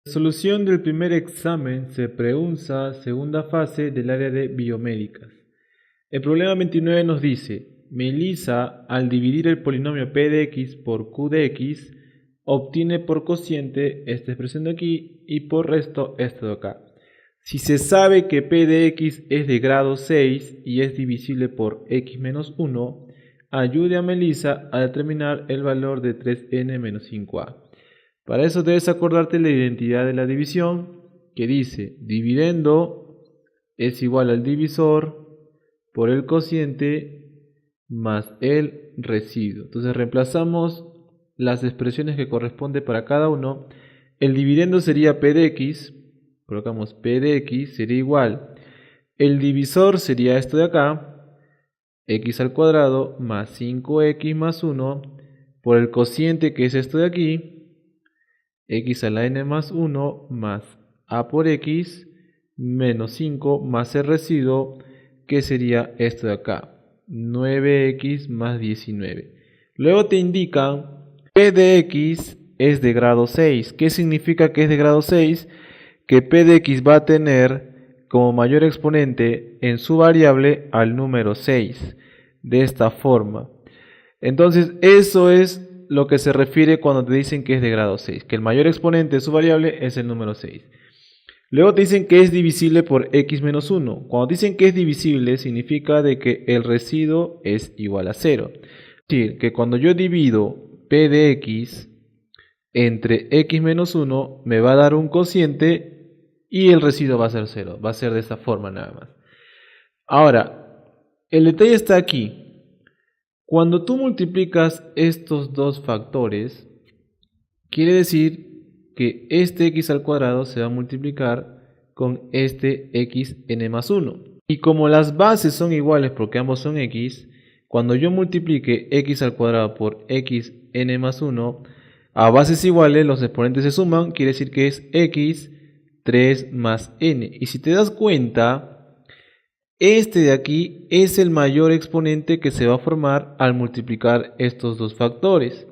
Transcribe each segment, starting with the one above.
Solución del primer examen se preunsa segunda fase del área de biomédicas. El problema 29 nos dice, Melissa al dividir el polinomio p de x por q de x obtiene por cociente esta expresión de aquí y por resto esto de acá. Si se sabe que p de x es de grado 6 y es divisible por x menos 1, ayude a Melissa a determinar el valor de 3n menos 5a. Para eso debes acordarte la identidad de la división, que dice dividendo es igual al divisor por el cociente más el residuo. Entonces reemplazamos las expresiones que corresponden para cada uno. El dividendo sería p de x, colocamos p de x sería igual. El divisor sería esto de acá, x al cuadrado más 5x más 1 por el cociente que es esto de aquí, x a la n más 1 más a por x menos 5 más el residuo que sería esto de acá, 9x más 19. Luego te indican p de x es de grado 6. ¿Qué significa que es de grado 6? Que p de x va a tener como mayor exponente en su variable al número 6. De esta forma. Entonces eso es lo que se refiere cuando te dicen que es de grado 6, que el mayor exponente de su variable es el número 6. Luego te dicen que es divisible por x menos 1. Cuando dicen que es divisible significa de que el residuo es igual a 0. Es decir, que cuando yo divido p de x entre x menos 1 me va a dar un cociente y el residuo va a ser 0. Va a ser de esta forma nada más. Ahora, el detalle está aquí. Cuando tú multiplicas estos dos factores, quiere decir que este x al cuadrado se va a multiplicar con este xn más 1. Y como las bases son iguales porque ambos son x, cuando yo multiplique x al cuadrado por xn más 1, a bases iguales los exponentes se suman, quiere decir que es x 3 más n. Y si te das cuenta, este de aquí es el mayor exponente que se va a formar al multiplicar estos dos factores.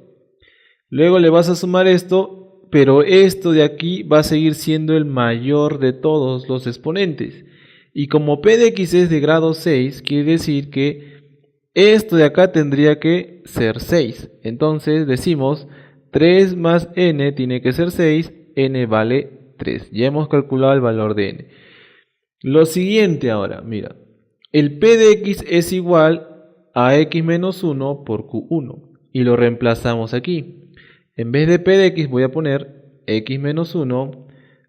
Luego le vas a sumar esto, pero esto de aquí va a seguir siendo el mayor de todos los exponentes. Y como p de x es de grado 6, quiere decir que esto de acá tendría que ser 6. Entonces decimos 3 más n tiene que ser 6, n vale 3. Ya hemos calculado el valor de n. Lo siguiente ahora, mira, el p de x es igual a x menos 1 por q1 y lo reemplazamos aquí. En vez de p de x voy a poner x menos 1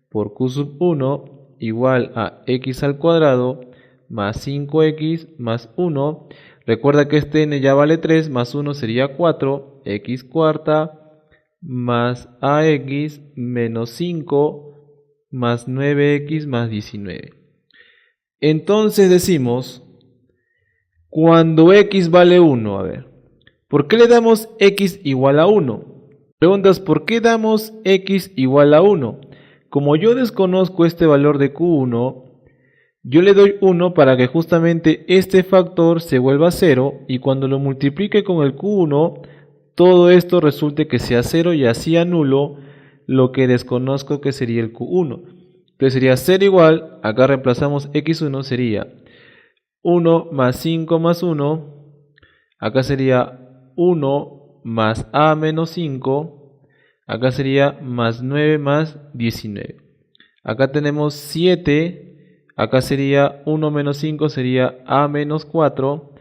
por q sub 1 igual a x al cuadrado más 5x más 1. Recuerda que este n ya vale 3, más 1 sería 4, x cuarta más ax menos 5 más 9x más 19. Entonces decimos, cuando x vale 1, a ver, ¿por qué le damos x igual a 1? Preguntas, ¿por qué damos x igual a 1? Como yo desconozco este valor de q1, yo le doy 1 para que justamente este factor se vuelva 0 y cuando lo multiplique con el q1, todo esto resulte que sea 0 y así anulo lo que desconozco que sería el q1. Entonces sería 0 igual, acá reemplazamos x1, sería 1 más 5 más 1, acá sería 1 más a menos 5, acá sería más 9 más 19. Acá tenemos 7, acá sería 1 menos 5 sería a menos 4,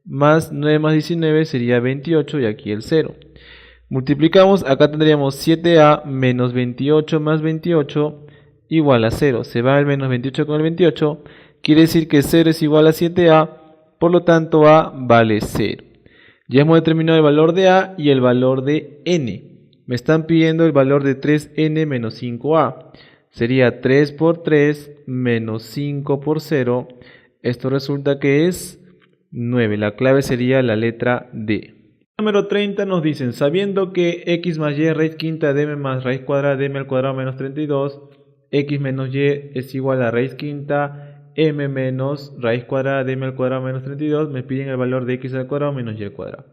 más 9 más 19 sería 28 y aquí el 0. Multiplicamos, acá tendríamos 7a menos 28 más 28 igual a 0. Se va el menos 28 con el 28. Quiere decir que 0 es igual a 7a. Por lo tanto, a vale 0. Ya hemos determinado el valor de a y el valor de n. Me están pidiendo el valor de 3n menos 5a. Sería 3 por 3 menos 5 por 0. Esto resulta que es 9. La clave sería la letra D. Número 30 nos dicen, sabiendo que x más y raíz quinta de m más raíz cuadrada de m al cuadrado menos 32, x menos y es igual a raíz quinta m menos raíz cuadrada de m al cuadrado menos 32, me piden el valor de x al cuadrado menos y al cuadrado.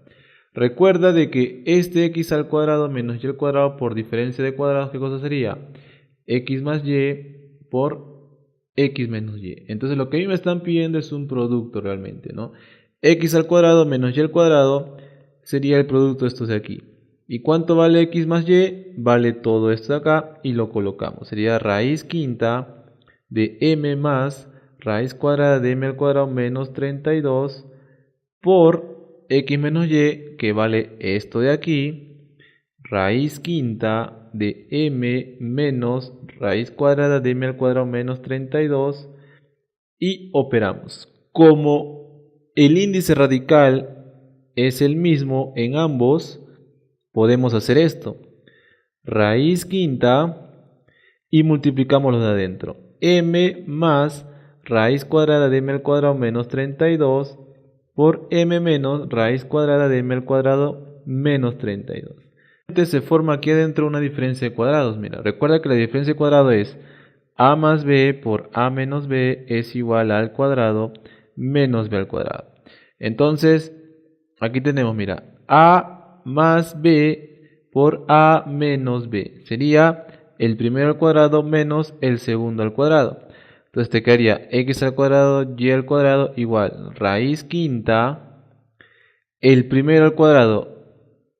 Recuerda de que este x al cuadrado menos y al cuadrado por diferencia de cuadrados, ¿qué cosa sería? x más y por x menos y. Entonces lo que a mí me están pidiendo es un producto realmente, ¿no? X al cuadrado menos y al cuadrado sería el producto de estos de aquí. ¿Y cuánto vale x más y? Vale todo esto de acá y lo colocamos. Sería raíz quinta de m más raíz cuadrada de m al cuadrado menos 32 por x menos y, que vale esto de aquí, raíz quinta de m menos raíz cuadrada de m al cuadrado menos 32 y operamos. Como el índice radical es el mismo en ambos, podemos hacer esto. Raíz quinta y multiplicamos los de adentro. M más raíz cuadrada de m al cuadrado menos 32 por m menos raíz cuadrada de m al cuadrado menos 32. Se forma aquí adentro una diferencia de cuadrados. Mira, recuerda que la diferencia de cuadrado es a más b por a menos b es igual a al cuadrado menos b al cuadrado. Entonces, aquí tenemos, mira, a más b por a menos b. Sería el primero al cuadrado menos el segundo al cuadrado. Entonces te quedaría x al cuadrado y al cuadrado igual raíz quinta. El primero al cuadrado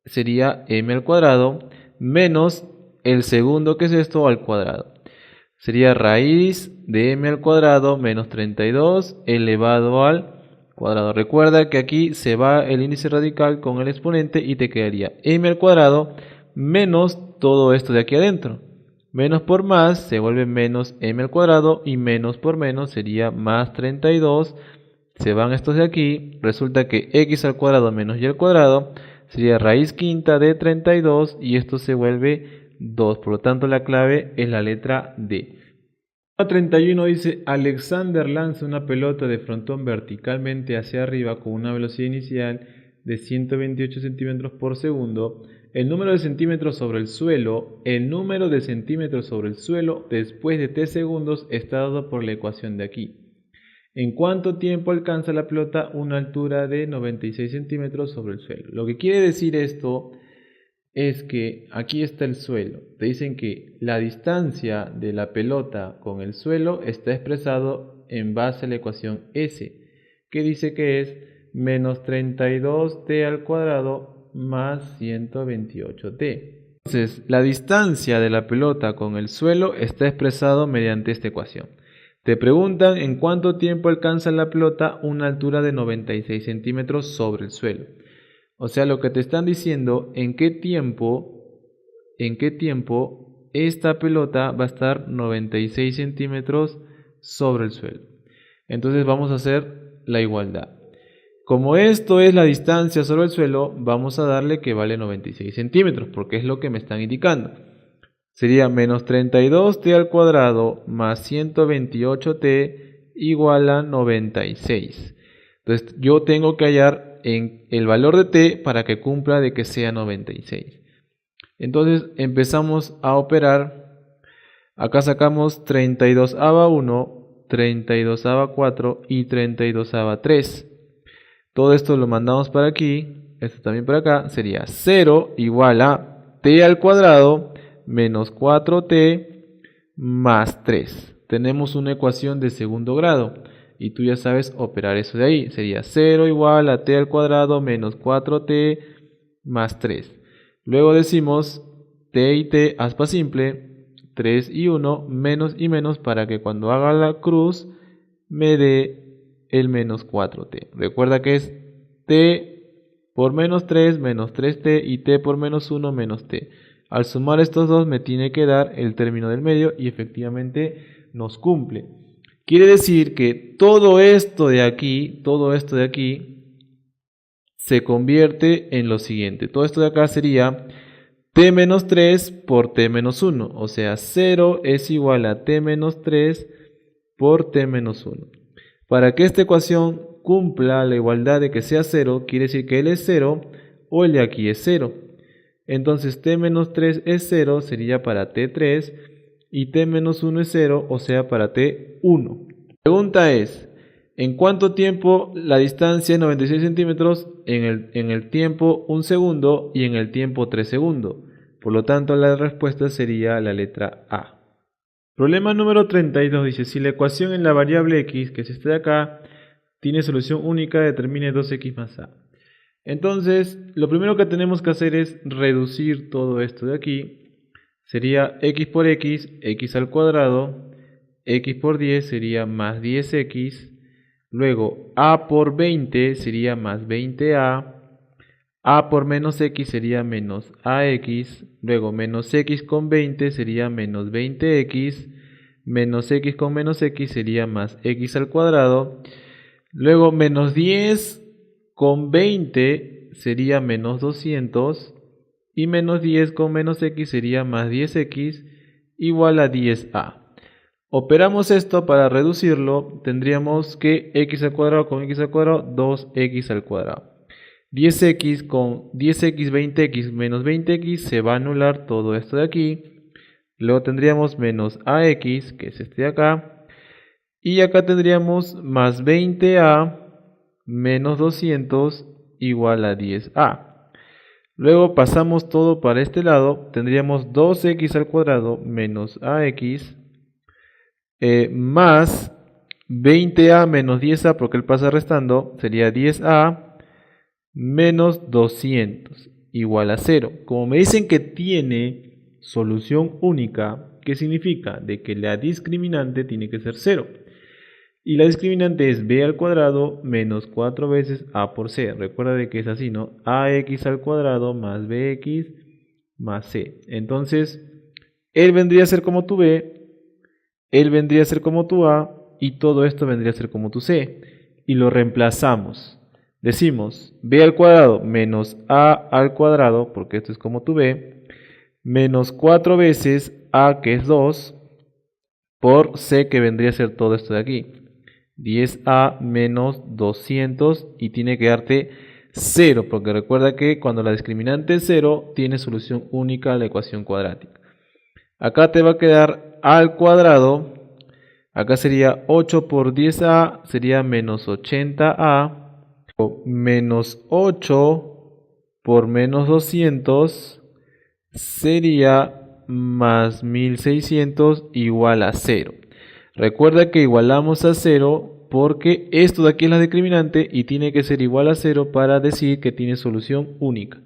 sería m al cuadrado menos el segundo, que es esto, al cuadrado. Sería raíz de m al cuadrado menos 32 elevado al cuadrado. Recuerda que aquí se va el índice radical con el exponente y te quedaría m al cuadrado menos todo esto de aquí adentro. Menos por más se vuelve menos m al cuadrado y menos por menos sería más 32. Se van estos de aquí. Resulta que x al cuadrado menos y al cuadrado sería raíz quinta de 32 y esto se vuelve 2. Por lo tanto, la clave es la letra D. 31 dice: Alexander lanza una pelota de frontón verticalmente hacia arriba con una velocidad inicial de 128 centímetros por segundo. El número de centímetros sobre el suelo después de t segundos está dado por la ecuación de aquí. ¿En cuánto tiempo alcanza la pelota una altura de 96 centímetros sobre el suelo? Lo que quiere decir esto es que aquí está el suelo. Te dicen que la distancia de la pelota con el suelo está expresado en base a la ecuación S, que dice que es menos 32t al cuadrado más 128t. Entonces, la distancia de la pelota con el suelo está expresado mediante esta ecuación. Te preguntan en cuánto tiempo alcanza la pelota una altura de 96 centímetros sobre el suelo. O sea, lo que te están diciendo, en qué tiempo esta pelota va a estar 96 centímetros sobre el suelo. Entonces vamos a hacer la igualdad. Como esto es la distancia sobre el suelo, vamos a darle que vale 96 centímetros, porque es lo que me están indicando. Sería menos 32t al cuadrado más 128t igual a 96. Entonces yo tengo que hallar en el valor de t para que cumpla de que sea 96. Entonces empezamos a operar. Acá sacamos 32 a 1, 32 a 4 y 32 a 3. Todo esto lo mandamos para aquí, esto también para acá. Sería 0 igual a t al cuadrado menos 4t más 3. Tenemos una ecuación de segundo grado y tú ya sabes operar eso de ahí. Sería 0 igual a t al cuadrado menos 4t más 3. Luego decimos t y t, aspa simple, 3 y 1, menos y menos, para que cuando haga la cruz me dé el menos 4t. Recuerda que es t por menos 3 menos 3t y t por menos 1 menos t. Al sumar estos dos me tiene que dar el término del medio y efectivamente nos cumple. Quiere decir que todo esto de aquí se convierte en lo siguiente. Todo esto de acá sería t menos 3 por t menos 1. O sea, 0 es igual a t menos 3 por t menos 1. Para que esta ecuación cumpla la igualdad de que sea 0, quiere decir que él es 0 o el de aquí es 0. Entonces t menos 3 es 0, sería para t3, y t menos 1 es 0, o sea para t1. La pregunta es, ¿en cuánto tiempo la distancia es 96 centímetros? En el tiempo 1 segundo y en el tiempo 3 segundos. Por lo tanto, la respuesta sería la letra A. Problema número 32 dice, si la ecuación en la variable x, que es esta de acá, tiene solución única, determine 2x más a. Entonces, lo primero que tenemos que hacer es reducir todo esto de aquí. Sería x por x, x al cuadrado, x por 10 sería más 10x, luego a por 20 sería más 20a, a por menos x sería menos ax, luego menos x con 20 sería menos 20x, menos x con menos x sería más x al cuadrado, luego menos 10 con 20 sería menos 200 y menos 10 con menos x sería más 10x igual a 10a. Operamos esto para reducirlo, tendríamos que x al cuadrado con x al cuadrado, 2x al cuadrado. 10x con 10x, 20x menos 20x, se va a anular todo esto de aquí. Luego tendríamos menos ax, que es este de acá. Y acá tendríamos más 20a menos 200 igual a 10a. Luego pasamos todo para este lado, tendríamos 2x al cuadrado menos ax más 20a menos 10a, porque él pasa restando, sería 10a menos 200 igual a 0. Como me dicen que tiene solución única, ¿qué significa? De que la discriminante tiene que ser 0. Y la discriminante es b al cuadrado menos 4 veces a por c. Recuerda de que es así, ¿no? ax al cuadrado más bx más c. Entonces, él vendría a ser como tu b, él vendría a ser como tu a, y todo esto vendría a ser como tu c. Y lo reemplazamos. Decimos b al cuadrado menos a al cuadrado, porque esto es como tu b, menos 4 veces a, que es 2, por c, que vendría a ser todo esto de aquí. 10a menos 200 y tiene que darte 0, porque recuerda que cuando la discriminante es 0, tiene solución única a la ecuación cuadrática. Acá te va a quedar a al cuadrado, acá sería 8 por 10a, sería menos 80a, menos 8 por menos 200 sería más 1600 igual a 0. Recuerda que igualamos a 0 porque esto de aquí es la discriminante y tiene que ser igual a 0 para decir que tiene solución única.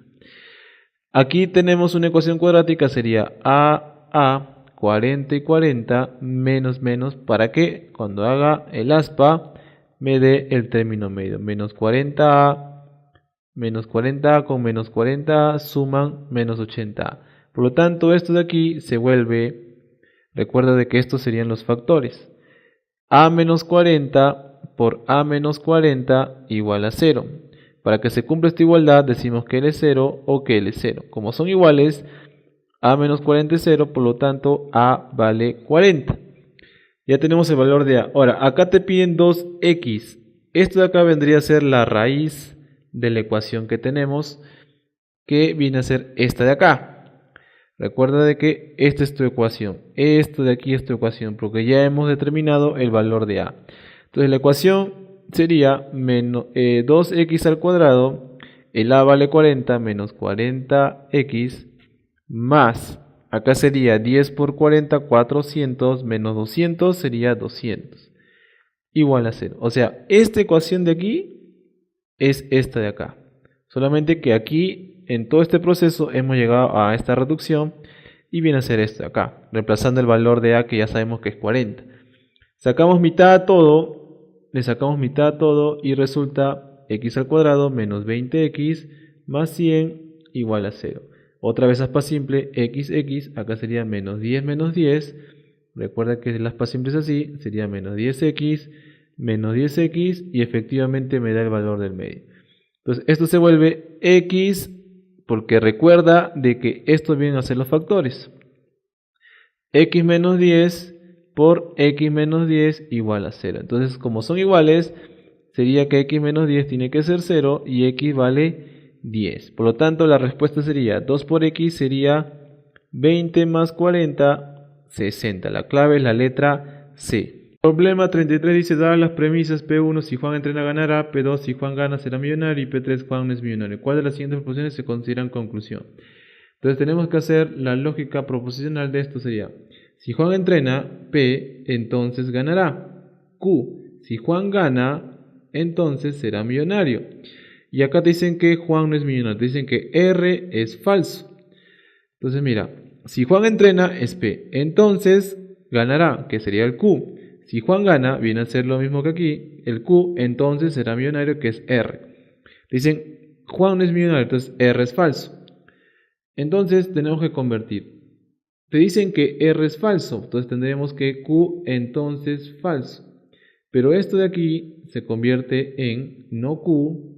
Aquí tenemos una ecuación cuadrática, sería a 40 y 40 menos menos, para que cuando haga el aspa me dé el término medio. Menos 40a con menos 40a suman menos 80a. Por lo tanto, esto de aquí se vuelve, recuerda de que estos serían los factores. A menos 40 por A menos 40 igual a 0. Para que se cumpla esta igualdad decimos que L es 0 o que L es 0. Como son iguales, A menos 40 es 0, por lo tanto A vale 40. Ya tenemos el valor de A. Ahora, acá te piden 2x. Esto de acá vendría a ser la raíz de la ecuación que tenemos, que viene a ser esta de acá. Recuerda de que esta es tu ecuación, esto de aquí es tu ecuación, porque ya hemos determinado el valor de a. Entonces la ecuación sería 2x al cuadrado, el a vale 40 menos 40x, más, acá sería 10 por 40, 400, menos 200 sería 200, igual a 0. O sea, esta ecuación de aquí es esta de acá. Solamente que aquí, en todo este proceso, hemos llegado a esta reducción y viene a ser esto de acá, reemplazando el valor de a, que ya sabemos que es 40. Sacamos mitad a todo, le sacamos mitad a todo y resulta x al cuadrado menos 20x más 100 igual a 0. Otra vez aspa simple, x, acá sería menos 10, recuerda que la aspa simple es así, sería menos 10x y efectivamente me da el valor del medio. Entonces esto se vuelve x, porque recuerda de que estos vienen a ser los factores. X menos 10 por x menos 10 igual a 0. Entonces, como son iguales, sería que x menos 10 tiene que ser 0 y x vale 10. Por lo tanto, la respuesta sería 2 por x sería 20 más 40, 60. La clave es la letra C. Problema 33 dice, dadas las premisas, P1 si Juan entrena ganará, P2 si Juan gana será millonario y P3 Juan no es millonario. ¿Cuál de las siguientes proposiciones se consideran conclusión? Entonces tenemos que hacer la lógica proposicional de esto, sería Si Juan entrena, P entonces ganará. Q, si Juan gana, entonces será millonario. Y acá te dicen que Juan no es millonario, te dicen que R es falso. Entonces mira, si Juan entrena es P, entonces ganará, que sería el Q. Si Juan gana, viene a ser lo mismo que aquí, el Q, entonces será millonario, que es R. Dicen, Juan no es millonario, entonces R es falso. Entonces tenemos que convertir. Te dicen que R es falso, entonces tendremos que Q entonces falso. Pero esto de aquí se convierte en no Q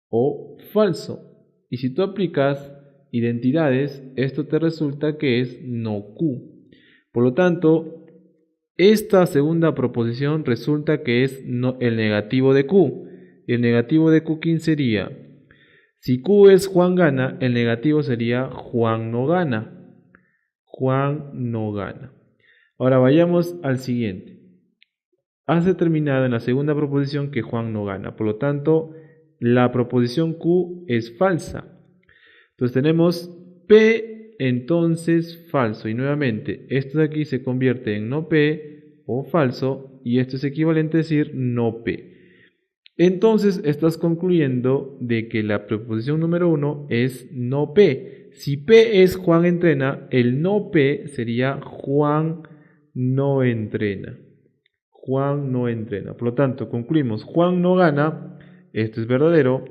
o falso. Y si tú aplicas identidades, esto te resulta que es no Q. Por lo tanto, esta segunda proposición resulta que es el negativo de Q. El negativo de Q, ¿quién sería? Si Q es Juan gana, el negativo sería Juan no gana. Juan no gana. Ahora vayamos al siguiente. Has determinado en la segunda proposición que Juan no gana. Por lo tanto, la proposición Q es falsa. Entonces tenemos P entonces falso. Y nuevamente, esto de aquí se convierte en no P o falso. Y esto es equivalente a decir no P. Entonces estás concluyendo de que la proposición número 1 es no P. Si P es Juan entrena, el no P sería Juan no entrena. Juan no entrena. Por lo tanto, concluimos, Juan no gana, esto es verdadero.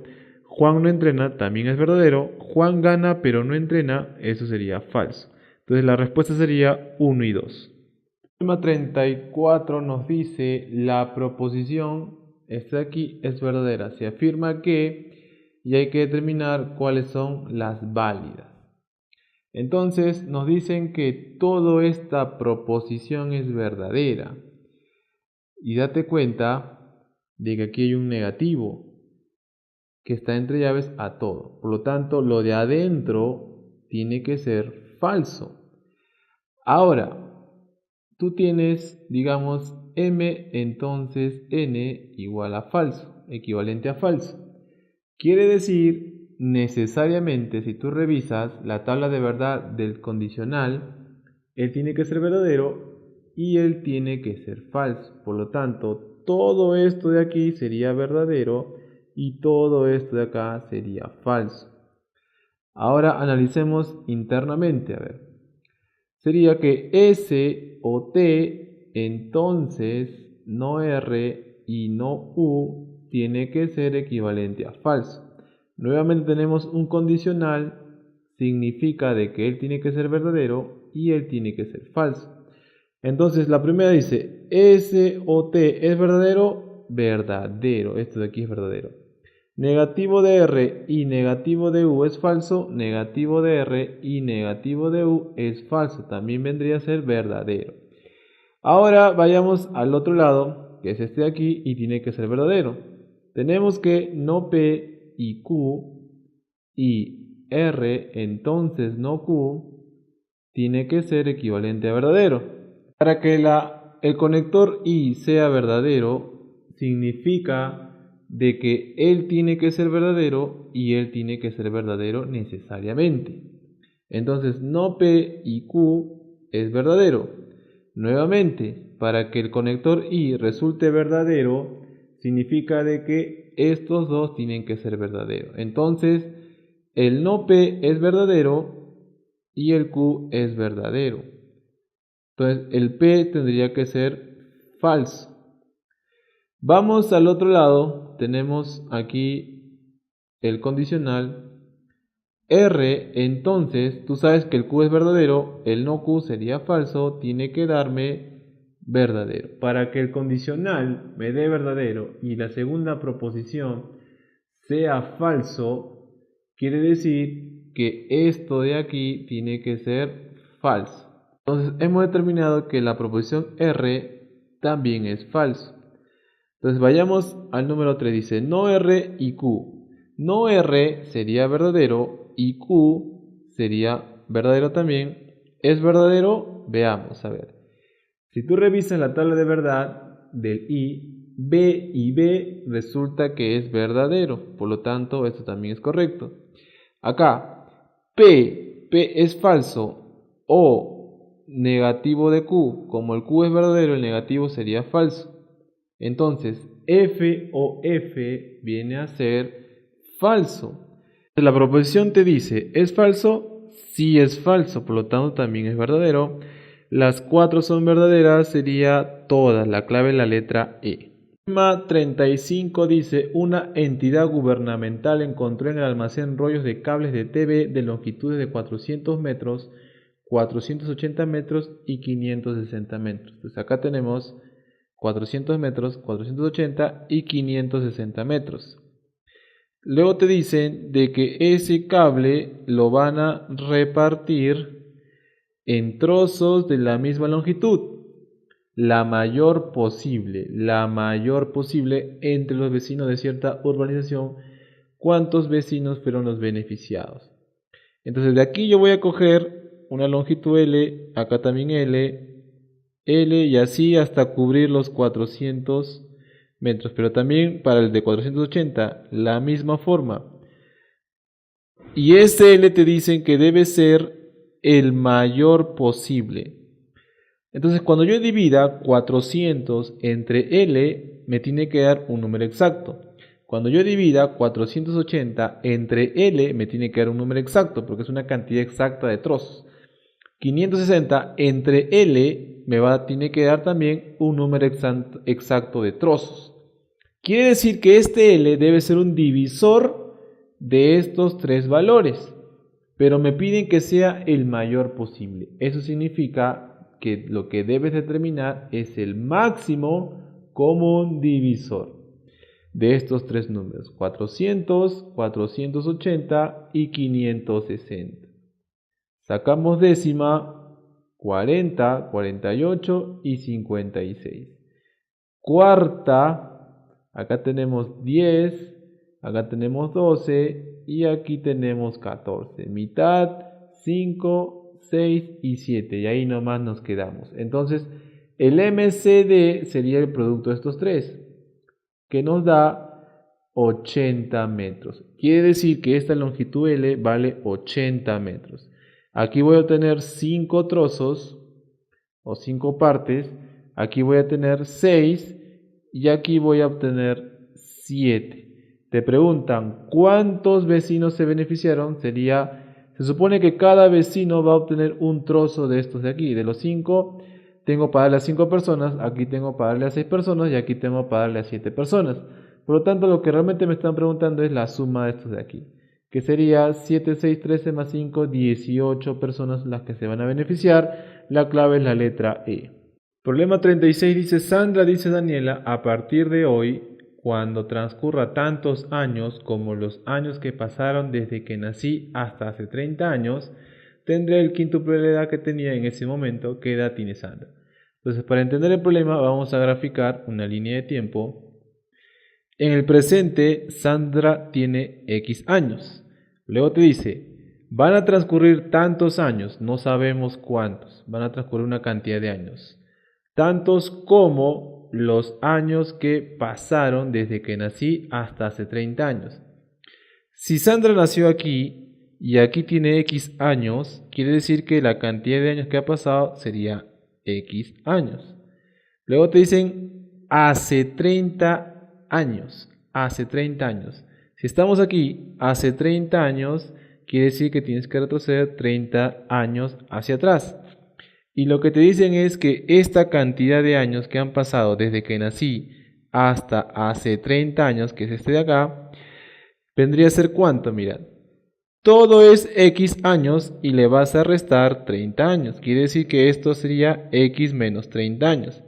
Juan no entrena, también es verdadero. Juan gana pero no entrena, eso sería falso. Entonces la respuesta sería 1 y 2. El problema 34 nos dice la proposición, esta de aquí, es verdadera. Se afirma que, y hay que determinar cuáles son las válidas. Entonces nos dicen que toda esta proposición es verdadera. Y date cuenta de que aquí hay un negativo que está entre llaves a todo. Por lo tanto, lo de adentro tiene que ser falso. Ahora, tú tienes, digamos, M, entonces N igual a falso, equivalente a falso. Quiere decir, necesariamente, si tú revisas la tabla de verdad del condicional, él tiene que ser verdadero y él tiene que ser falso. Por lo tanto, todo esto de aquí sería verdadero y todo esto de acá sería falso. Ahora analicemos internamente, a ver. Sería que S o T, entonces no R y no U, tiene que ser equivalente a falso. Nuevamente tenemos un condicional, significa de que él tiene que ser verdadero y él tiene que ser falso. Entonces la primera dice, S o T es verdadero, verdadero, esto de aquí es verdadero. Negativo de R y negativo de U es falso, negativo de R y negativo de U es falso, también vendría a ser verdadero. Ahora vayamos al otro lado, que es este de aquí, y tiene que ser verdadero. Tenemos que no P y Q y R, entonces no Q, tiene que ser equivalente a verdadero. Para que el conector I sea verdadero, significa de que él tiene que ser verdadero y él tiene que ser verdadero necesariamente. Entonces, no P y Q es verdadero. Nuevamente, para que el conector I resulte verdadero, significa de que estos dos tienen que ser verdaderos. Entonces, el no P es verdadero y el Q es verdadero. Entonces, el P tendría que ser falso. Vamos al otro lado, tenemos aquí el condicional R, entonces tú sabes que el Q es verdadero, el no Q sería falso, tiene que darme verdadero. Para que el condicional me dé verdadero y la segunda proposición sea falso, quiere decir que esto de aquí tiene que ser falso. Entonces hemos determinado que la proposición R también es falso. Entonces vayamos al número 3, dice no R y Q. No R sería verdadero y Q sería verdadero también. ¿Es verdadero? Veamos, a ver. Si tú revisas la tabla de verdad del I, B y B resulta que es verdadero. Por lo tanto, esto también es correcto. Acá, P es falso o negativo de Q. Como el Q es verdadero, el negativo sería falso. Entonces, F o F viene a ser falso. La proposición te dice, ¿es falso? Sí es falso, por lo tanto también es verdadero. Las 4 son verdaderas, sería todas. La clave es la letra E. Tema 35 dice, una entidad gubernamental encontró en el almacén rollos de cables de TV de longitudes de 400 metros, 480 metros y 560 metros. Entonces acá tenemos 400 metros, 480 y 560 metros. Luego te dicen de que ese cable lo van a repartir en trozos de la misma longitud, la mayor posible entre los vecinos de cierta urbanización. ¿Cuántos vecinos fueron los beneficiados? Entonces de aquí yo voy a coger una longitud L, acá también L, y así hasta cubrir los 400 metros, pero también para el de 480 la misma forma. Y este L te dicen que debe ser el mayor posible. Entonces cuando yo divida 400 entre L me tiene que dar un número exacto. Cuando yo divida 480 entre L me tiene que dar un número exacto porque es una cantidad exacta de trozos. 560 entre L tiene que dar también un número exacto de trozos. Quiere decir que este L debe ser un divisor de estos tres valores, pero me piden que sea el mayor posible. Eso significa que lo que debes determinar es el máximo común divisor de estos tres números, 400, 480 y 560. Sacamos décima, 40, 48 y 56. Cuarta, acá tenemos 10, acá tenemos 12 y aquí tenemos 14. Mitad, 5, 6 y 7. Y ahí nomás nos quedamos. Entonces, el MCD sería el producto de estos tres, que nos da 80 metros. Quiere decir que esta longitud L vale 80 metros. Aquí voy a tener 5 trozos o 5 partes. Aquí voy a tener 6 y aquí voy a obtener 7. Te preguntan ¿cuántos vecinos se beneficiaron? Se supone que cada vecino va a obtener un trozo de estos de aquí. De los 5 tengo para darle a 5 personas, aquí tengo para darle a 6 personas y aquí tengo para darle a 7 personas. Por lo tanto, lo que realmente me están preguntando es la suma de estos de aquí, que sería 7, 6, 13 más 5, 18 personas las que se van a beneficiar. La clave es la letra E. Problema 36 dice, Sandra dice Daniela, a partir de hoy, cuando transcurra tantos años como los años que pasaron desde que nací hasta hace 30 años, tendré el quíntuple de la edad que tenía en ese momento. ¿Qué edad tiene Sandra? Entonces, para entender el problema, vamos a graficar una línea de tiempo. En el presente, Sandra tiene X años. Luego te dice, van a transcurrir tantos años, no sabemos cuántos, van a transcurrir una cantidad de años. Tantos como los años que pasaron desde que nací hasta hace 30 años. Si Sandra nació aquí y aquí tiene X años, quiere decir que la cantidad de años que ha pasado sería X años. Luego te dicen hace 30 años, hace 30 años. Si estamos aquí hace 30 años, quiere decir que tienes que retroceder 30 años hacia atrás. Y lo que te dicen es que esta cantidad de años que han pasado desde que nací hasta hace 30 años, que es este de acá, vendría a ser ¿cuánto? Mira, todo es X años y le vas a restar 30 años. Quiere decir que esto sería X menos 30 años.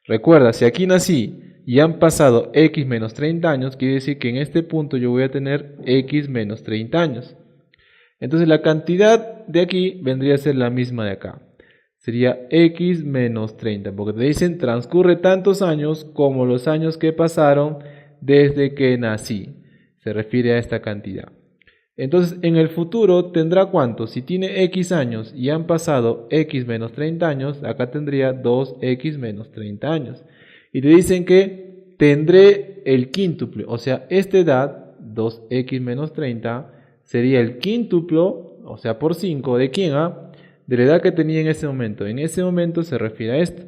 Recuerda, si aquí nací y han pasado X menos 30 años, quiere decir que en este punto yo voy a tener X menos 30 años. Entonces la cantidad de aquí vendría a ser la misma de acá. Sería X menos 30, porque te dicen transcurre tantos años como los años que pasaron desde que nací. Se refiere a esta cantidad. Entonces, en el futuro tendrá ¿cuánto? Si tiene X años y han pasado X menos 30 años, acá tendría 2X menos 30 años. Y te dicen que tendré el quíntuple, o sea, esta edad, 2X menos 30, sería el quíntuplo, o sea, por 5, ¿de quién? de la edad que tenía en ese momento. En ese momento se refiere a esto.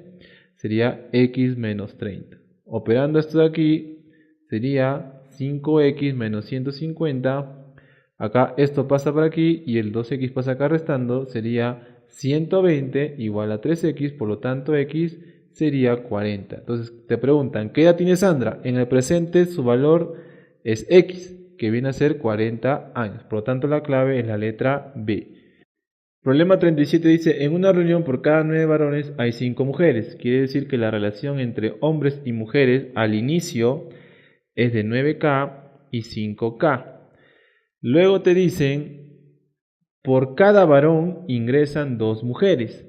Sería x menos 30. Operando esto de aquí, sería 5x menos 150. Acá esto pasa por aquí y el 2x pasa acá restando. Sería 120 igual a 3x, por lo tanto x sería 40. Entonces te preguntan, ¿qué edad tiene Sandra? En el presente su valor es x, que viene a ser 40 años. Por lo tanto la clave es la letra B. Problema 37 dice, en una reunión por cada 9 varones hay 5 mujeres. Quiere decir que la relación entre hombres y mujeres al inicio es de 9K y 5K. Luego te dicen, por cada varón ingresan 2 mujeres.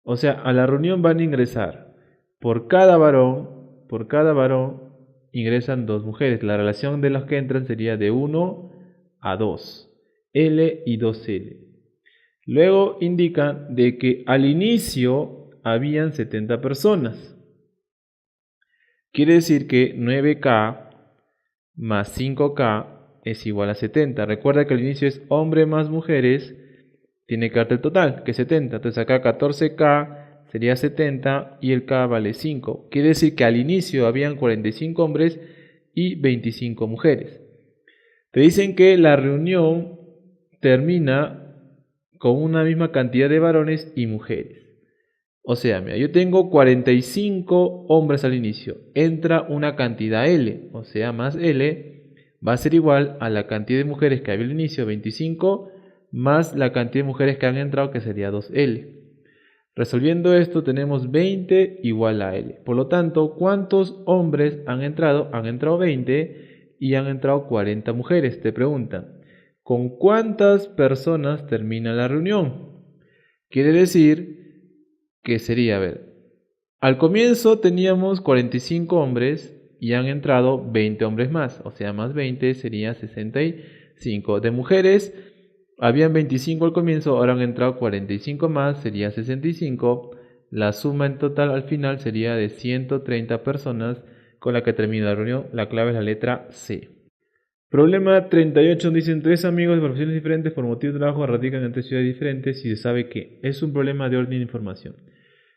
O sea, a la reunión van a ingresar, por cada varón ingresan 2 mujeres. La relación de los que entran sería de 1 a 2, L y 2L. Luego indican de que al inicio habían 70 personas. Quiere decir que 9K más 5K es igual a 70. Recuerda que al inicio es hombre más mujeres, tiene que darte el total, que es 70. Entonces acá 14K sería 70 y el K vale 5. Quiere decir que al inicio habían 45 hombres y 25 mujeres. Te dicen que la reunión termina con una misma cantidad de varones y mujeres. O sea, mira, yo tengo 45 hombres al inicio. Entra una cantidad L, o sea, más L va a ser igual a la cantidad de mujeres que había al inicio, 25, más la cantidad de mujeres que han entrado, que sería 2L. Resolviendo esto tenemos 20 igual a L. Por lo tanto, ¿cuántos hombres han entrado? Han entrado 20 y han entrado 40 mujeres. Te preguntan, ¿con cuántas personas termina la reunión? Quiere decir que sería, a ver, al comienzo teníamos 45 hombres y han entrado 20 hombres más, o sea, más 20 sería 65. De mujeres, habían 25 al comienzo, ahora han entrado 45 más, sería 65. La suma en total al final sería de 130 personas con la que termina la reunión. La clave es la letra C. Problema 38, dicen 3 amigos de profesiones diferentes por motivo de trabajo radican en 3 ciudades diferentes y se sabe que es un problema de orden de información.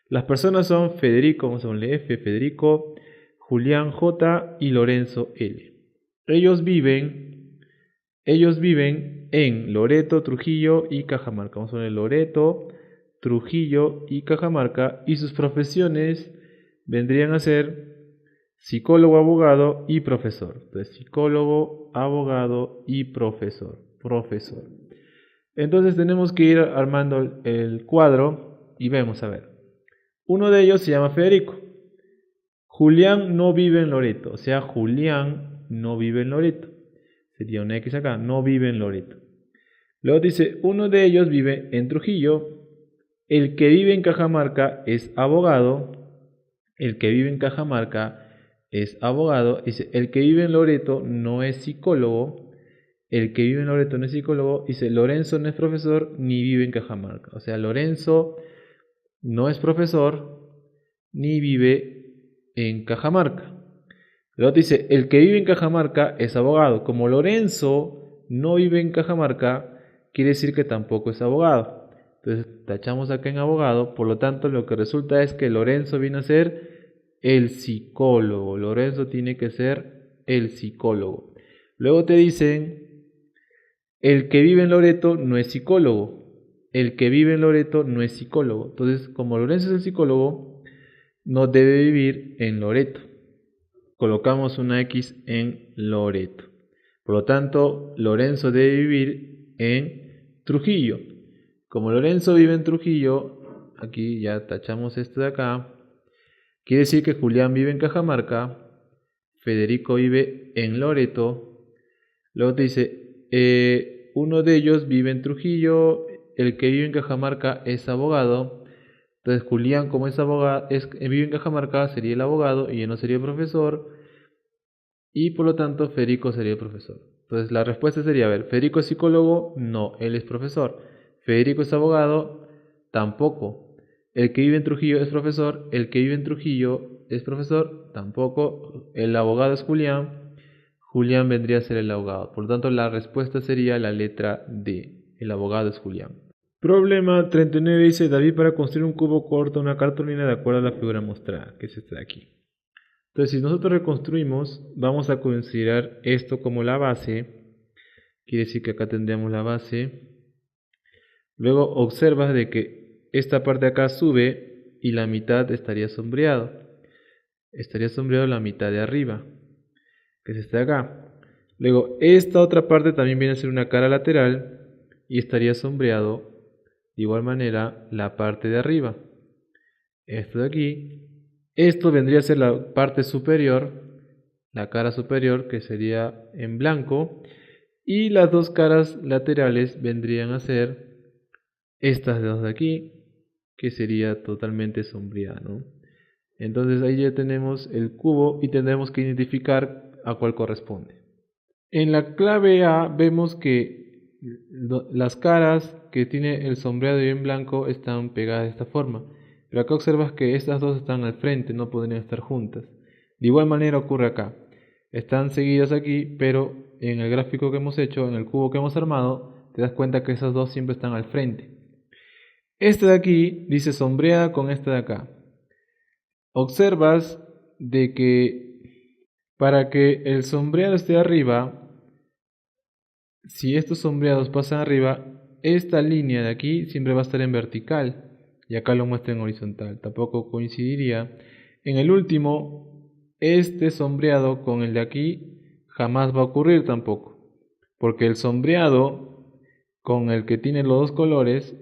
Las personas son Federico, vamos a ponerle F, Federico, Julián J y Lorenzo L. Ellos viven en Loreto, Trujillo y Cajamarca. Vamos a poner Loreto, Trujillo y Cajamarca y sus profesiones vendrían a ser psicólogo, abogado y profesor. Entonces, psicólogo, abogado y profesor. Entonces tenemos que ir armando el cuadro y vemos, a ver. Uno de ellos se llama Federico. Julián no vive en Loreto, o sea, Julián no vive en Loreto. Sería una X acá, no vive en Loreto. Luego dice, uno de ellos vive en Trujillo. El que vive en Cajamarca es abogado. El que vive en Cajamarca es abogado. Dice, el que vive en Loreto no es psicólogo. El que vive en Loreto no es psicólogo. Dice, Lorenzo no es profesor ni vive en Cajamarca. O sea, Lorenzo no es profesor ni vive en Cajamarca. Luego dice, el que vive en Cajamarca es abogado. Como Lorenzo no vive en Cajamarca, quiere decir que tampoco es abogado. Entonces tachamos acá en abogado, por lo tanto lo que resulta es que Lorenzo viene a ser el psicólogo. Lorenzo tiene que ser el psicólogo. Luego te dicen, el que vive en Loreto no es psicólogo. El que vive en Loreto no es psicólogo. Entonces, como Lorenzo es el psicólogo, no debe vivir en Loreto. Colocamos una X en Loreto. Por lo tanto, Lorenzo debe vivir en Trujillo. Como Lorenzo vive en Trujillo, aquí ya tachamos esto de acá. Quiere decir que Julián vive en Cajamarca, Federico vive en Loreto. Luego te dice, uno de ellos vive en Trujillo, el que vive en Cajamarca es abogado. Entonces Julián, como es abogado, vive en Cajamarca, sería el abogado y él no sería el profesor. Y por lo tanto Federico sería el profesor. Entonces la respuesta sería, a ver, ¿Federico es psicólogo? No, él es profesor. ¿Federico es abogado? Tampoco. ¿El que vive en Trujillo es profesor? El que vive en Trujillo es profesor, tampoco. El abogado es Julián. Julián vendría a ser el abogado. Por lo tanto, la respuesta sería la letra D. El abogado es Julián. Problema 39 dice, David para construir un cubo corta una cartulina de acuerdo a la figura mostrada, que es esta de aquí. Entonces, si nosotros reconstruimos, vamos a considerar esto como la base. Quiere decir que acá tendríamos la base. Luego observas de que esta parte de acá sube y la mitad estaría sombreado. Estaría sombreado la mitad de arriba, que es esta de acá. Luego, esta otra parte también viene a ser una cara lateral y estaría sombreado de igual manera la parte de arriba. Esto de aquí. Esto vendría a ser la parte superior, la cara superior que sería en blanco. Y las dos caras laterales vendrían a ser estas dos de aquí, que sería totalmente sombreada, ¿no? Entonces ahí ya tenemos el cubo y tendremos que identificar a cuál corresponde. En la clave A vemos que las caras que tiene el sombreado y en blanco están pegadas de esta forma. Pero acá observas que estas dos están al frente, no podrían estar juntas. De igual manera ocurre acá. Están seguidas aquí, pero en el gráfico que hemos hecho, en el cubo que hemos armado, te das cuenta que esas dos siempre están al frente. Esta de aquí dice sombreada con esta de acá. Observas de que para que el sombreado esté arriba, si estos sombreados pasan arriba, esta línea de aquí siempre va a estar en vertical y acá lo muestra en horizontal. Tampoco coincidiría. En el último, este sombreado con el de aquí jamás va a ocurrir tampoco, porque el sombreado con el que tiene los dos colores,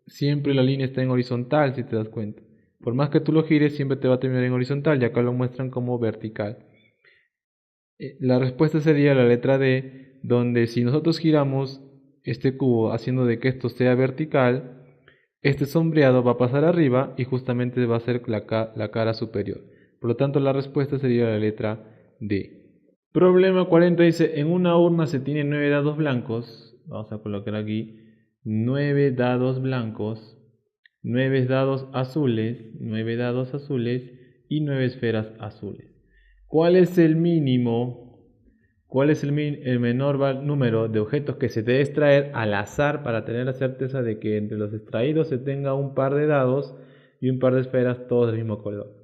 siempre la línea está en horizontal, si te das cuenta. Por más que tú lo gires, siempre te va a terminar en horizontal y acá lo muestran como vertical. La respuesta sería la letra D, donde si nosotros giramos este cubo haciendo de que esto sea vertical, este sombreado va a pasar arriba y justamente va a ser la cara superior. Por lo tanto, la respuesta sería la letra D. Problema 40 dice, en una urna se tienen 9 dados blancos. Vamos a colocar aquí 9 dados blancos, 9 dados azules, 9 dados azules y 9 esferas azules. ¿Cuál es el mínimo? ¿Cuál es el menor número de objetos que se debe extraer al azar para tener la certeza de que entre los extraídos se tenga un par de dados y un par de esferas todos del mismo color?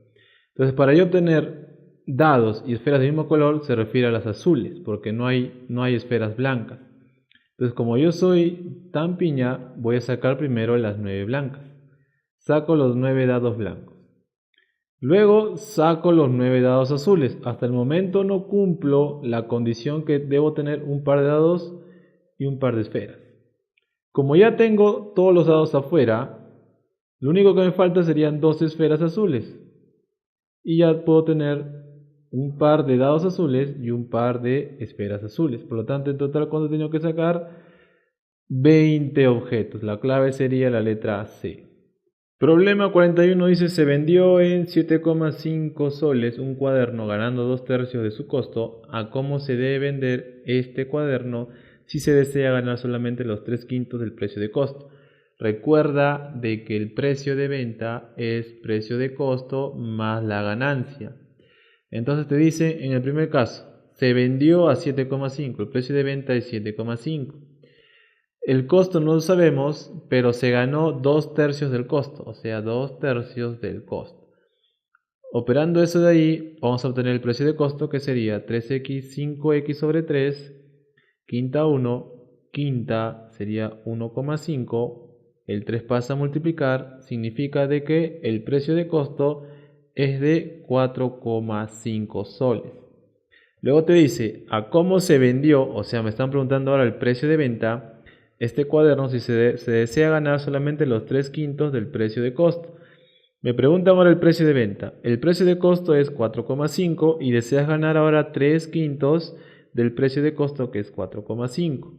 Entonces, para yo obtener dados y esferas del mismo color se refiere a las azules, porque no hay esferas blancas. Entonces, como yo soy tan piña, voy a sacar primero las 9 blancas. Saco los 9 dados blancos. Luego saco los 9 dados azules. Hasta el momento no cumplo la condición que debo tener un par de dados y un par de esferas. Como ya tengo todos los dados afuera, lo único que me falta serían 2 esferas azules. Y ya puedo tener un par de dados azules y un par de esferas azules. Por lo tanto, en total, ¿cuánto tengo que sacar? 20 objetos. La clave sería la letra C. Problema 41 dice, se vendió en 7,5 soles un cuaderno ganando 2/3 de su costo. ¿A cómo se debe vender este cuaderno si se desea ganar solamente los 3/5 del precio de costo? Recuerda de que el precio de venta es precio de costo más la ganancia. Entonces te dice, en el primer caso, se vendió a 7,5, el precio de venta es 7,5. El costo no lo sabemos, pero se ganó 2/3 del costo, o sea, 2/3 del costo. Operando eso de ahí, vamos a obtener el precio de costo que sería 3x, 5x sobre 3, quinta 1, quinta sería 1,5, el 3 pasa a multiplicar, significa de que el precio de costo es de 4,5 soles. Luego te dice, ¿a cómo se vendió? O sea, me están preguntando ahora el precio de venta. Este cuaderno si se desea ganar solamente los 3/5 del precio de costo. Me preguntan ahora el precio de venta. El precio de costo es 4,5 y deseas ganar ahora 3/5 del precio de costo que es 4,5.